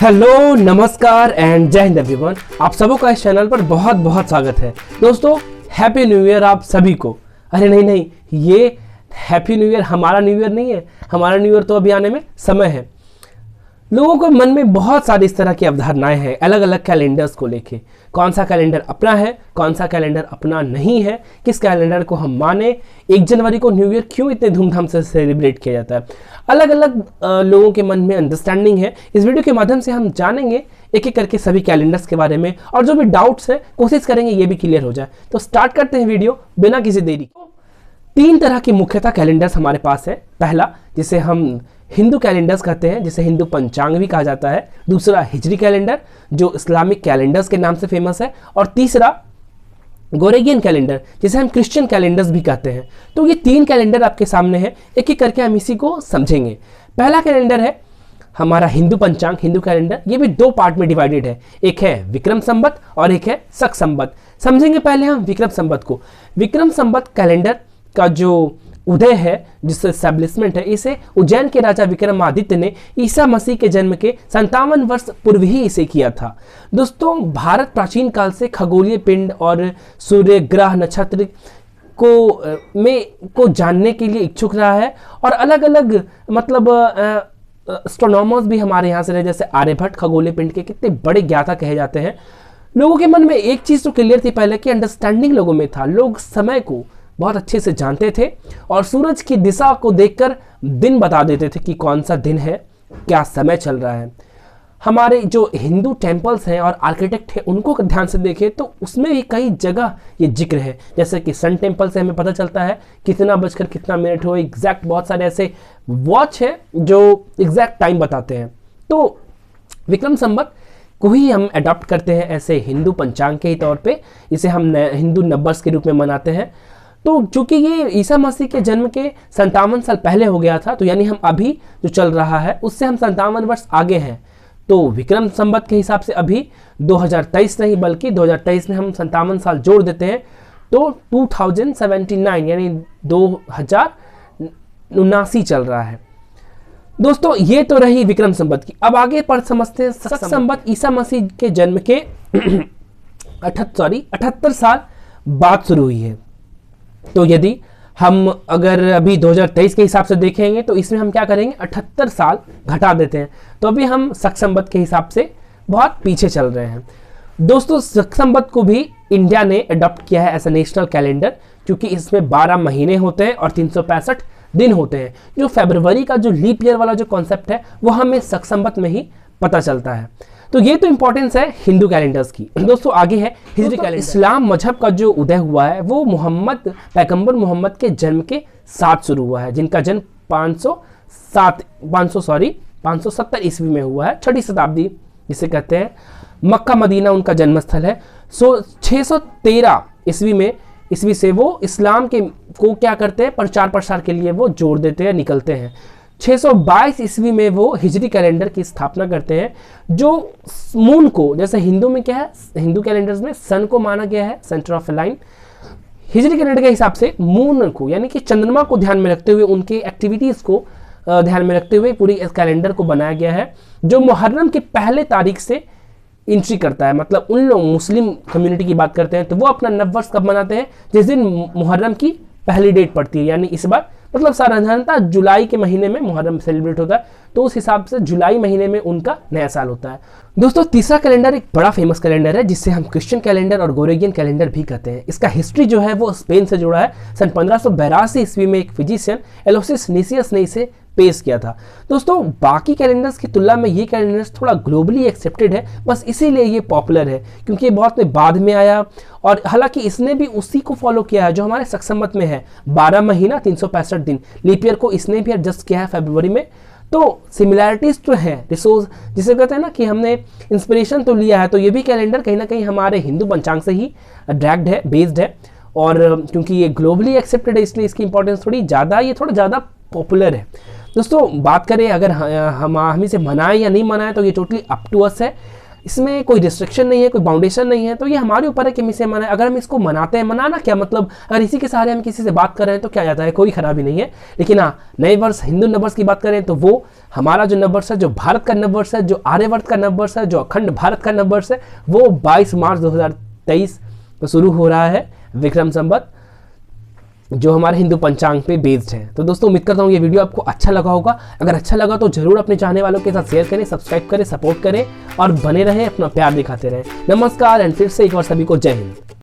Hello, नमस्कार and जय Hind everyone. आप सबों का इस चैनल पर बहुत बहुत स्वागत है। दोस्तों, हैप्पी न्यू ईयर आप सभी को। अरे नहीं, ये हैप्पी न्यू ईयर हमारा न्यू ईयर नहीं है। हमारा न्यू ईयर तो अभी आने में समय है। लोगों के मन में बहुत सारी इस तरह की अवधारणाएं हैं अलग अलग कैलेंडर्स को लेके। कौन सा कैलेंडर अपना है, कौन सा कैलेंडर अपना नहीं है, किस कैलेंडर को हम माने, 1 जनवरी को न्यू ईयर क्यों इतने धूमधाम से सेलिब्रेट किया जाता है। अलग अलग लोगों के मन में अंडरस्टैंडिंग है। इस वीडियो के माध्यम से हम जानेंगे एक एक करके सभी कैलेंडर्स के बारे में, और जो भी डाउट्स है कोशिश करेंगे ये भी क्लियर हो जाए। तो स्टार्ट करते हैं वीडियो बिना किसी देरी। 3 तरह की मुख्यतः कैलेंडर्स हमारे पास है। पहला, जिसे हम हिंदू कैलेंडर्स कहते हैं, जिसे हिंदू पंचांग भी कहा जाता है। दूसरा, हिजरी कैलेंडर जो इस्लामिक कैलेंडर्स के नाम से फेमस है। और तीसरा, गोरेगियन कैलेंडर जिसे हम क्रिश्चियन कैलेंडर्स भी कहते हैं। तो ये 3 कैलेंडर आपके सामने हैं, एक एक करके हम इसी को समझेंगे। पहला कैलेंडर है हमारा हिंदू पंचांग, हिंदू कैलेंडर। ये भी 2 पार्ट में डिवाइडेड है, एक है विक्रम संवत और एक है शक संवत। समझेंगे पहले हम विक्रम संवत को। विक्रम संवत कैलेंडर का जो उदय है, जिससे एस्टैब्लिशमेंट है, इसे उज्जैन के राजा विक्रमादित्य ने ईसा मसीह के जन्म के 57 वर्ष पूर्व ही इसे किया था। दोस्तों, भारत प्राचीन काल से खगोलीय पिंड और सूर्य, ग्रह, नक्षत्र को जानने के लिए इच्छुक रहा है। और अलग अलग एस्ट्रोनॉमर्स भी हमारे यहाँ से रहे, जैसे आर्यभट्ट खगोलीय पिंड के कितने बड़े ज्ञाता कहे जाते हैं। लोगों के मन में एक चीज तो क्लियर थी पहले कि अंडरस्टैंडिंग लोगों में था। लोग समय को बहुत अच्छे से जानते थे और सूरज की दिशा को देखकर दिन बता देते थे कि कौन सा दिन है, क्या समय चल रहा है। हमारे जो हिंदू टेम्पल्स हैं और आर्किटेक्ट हैं, उनको ध्यान से देखें तो उसमें भी कई जगह ये जिक्र है। जैसे कि सन टेम्पल से हमें पता चलता है कितना बजकर कितना मिनट हो एग्जैक्ट। बहुत सारे ऐसे वॉच है जो एग्जैक्ट टाइम बताते हैं। तो विक्रम संवत को ही हम अडॉप्ट करते हैं ऐसे हिंदू पंचांग के ही तौर पे। इसे हम हिंदू नंबर्स के रूप में मनाते हैं। तो चूंकि ये ईसा मसीह के जन्म के 57 साल पहले हो गया था, तो यानी हम अभी जो चल रहा है उससे हम 57 वर्ष आगे हैं। तो विक्रम संवत के हिसाब से अभी 2023 नहीं बल्कि 2023 में हम 57 साल जोड़ देते हैं तो 2079 यानी 2079 चल रहा है। दोस्तों, ये तो रही विक्रम संवत की। अब आगे पर समझते हैं शक संवत। ईसा मसीह के जन्म के 78 साल बाद शुरू हुई है। तो यदि हम अगर अभी 2023 के हिसाब से देखेंगे तो इसमें हम क्या करेंगे, 78 साल घटा देते हैं। तो अभी हम शक संवत के हिसाब से बहुत पीछे चल रहे हैं। दोस्तों, शक संवत को भी इंडिया ने अडॉप्ट किया है एज ए नेशनल कैलेंडर, क्योंकि इसमें 12 महीने होते हैं और 365 दिन होते हैं। जो फरवरी का जो लीप ईयर वाला जो कॉन्सेप्ट है वो हमें शक संवत में ही पता चलता है। तो ये तो इंपॉर्टेंस है हिंदू कैलेंडर्स की। दोस्तों, आगे है हिजरी कैलेंडर। इस्लाम मजहब का जो उदय हुआ है वो पैगंबर मोहम्मद के जन्म के साथ शुरू हुआ है, जिनका जन्म 570 ईस्वी में हुआ है, 6वीं शताब्दी जिसे कहते हैं। मक्का मदीना उनका जन्मस्थल है। 613 ईस्वी से वो इस्लाम के को क्या करते हैं, प्रचार प्रसार के लिए वो जोड़ देते हैं, निकलते हैं। 622 ईस्वी में वो हिजरी कैलेंडर की स्थापना करते हैं, जो मून को, जैसे हिंदू में क्या है, हिंदू कैलेंडर्स में सन को माना गया है, centre of line. Hijri calendar के हिसाब से मून को यानी कि चंद्रमा को ध्यान में रखते हुए, उनके एक्टिविटीज को ध्यान में रखते हुए पूरी इस कैलेंडर को बनाया गया है, जो मुहर्रम के पहले तारीख से एंट्री करता है। मतलब उन लोग मुस्लिम कम्युनिटी की बात करते हैं तो वो अपना नववर्ष कब मनाते हैं, जिस दिन मुहर्रम की पहली डेट पड़ती है। यानी इस बार साधारणतः जुलाई के महीने में मुहर्रम सेलिब्रेट होता है, तो उस हिसाब से जुलाई महीने में उनका नया साल होता है। दोस्तों, तीसरा कैलेंडर एक बड़ा फेमस कैलेंडर है, जिससे हम क्रिश्चियन कैलेंडर और गोरेगियन कैलेंडर भी कहते हैं। इसका हिस्ट्री जो है वो स्पेन से जुड़ा है। सन 1582 ईस्वी में एक फिजिशियन एलोसिस नीसियस ने इसे पेश किया था। दोस्तों, बाकी कैलेंडर्स की तुलना में ये कैलेंडर्स थोड़ा ग्लोबली एक्सेप्टेड है, बस इसीलिए ये पॉपुलर है, क्योंकि ये बहुत बाद में आया। और हालांकि इसने भी उसी को फॉलो किया है जो हमारे शक संवत में है, 12 महीना 365 दिन। लीप ईयर को इसने भी एडजस्ट किया है फरवरी में। तो सिमिलैरिटीज तो है, रिसोर्स जिसे कहते हैं ना कि हमने इंस्पिरेशन तो लिया है। तो ये भी कैलेंडर कहीं ना कहीं हमारे हिंदू पंचांग से ही ड्रैग्ड है, बेस्ड है। और क्योंकि ये ग्लोबली एक्सेप्टेड है इसलिए इसकी इंपॉर्टेंस थोड़ा ज़्यादा पॉपुलर है। दोस्तों, बात करें अगर हम इसे मनाएं या नहीं मनाएं तो ये टोटली अप टू अस है। इसमें कोई रिस्ट्रिक्शन नहीं है, कोई बाउंडेशन नहीं है, तो ये हमारे ऊपर है कि हम इसे मनाएं। अगर हम इसको मनाते हैं, मनाना क्या मतलब, अगर इसी के सहारे हम किसी से बात कर रहे हैं तो क्या जाता है, कोई खराबी नहीं है। लेकिन हाँ, नए वर्ष हिंदू नववर्ष की बात करें तो वो हमारा जो नववर्ष है, जो भारत का नववर्ष है, जो आर्यवर्त का नववर्ष है, जो अखंड भारत का नववर्ष है, वो 22 मार्च 2023 को शुरू हो रहा है, विक्रम संवत, जो हमारे हिंदू पंचांग पे बेस्ड है। तो दोस्तों उम्मीद करता हूँ ये वीडियो आपको अच्छा लगा होगा। अगर अच्छा लगा तो जरूर अपने चाहने वालों के साथ शेयर करें, सब्सक्राइब करें, सपोर्ट करें और बने रहें, अपना प्यार दिखाते रहें। नमस्कार एंड फिर से एक बार सभी को जय हिंद।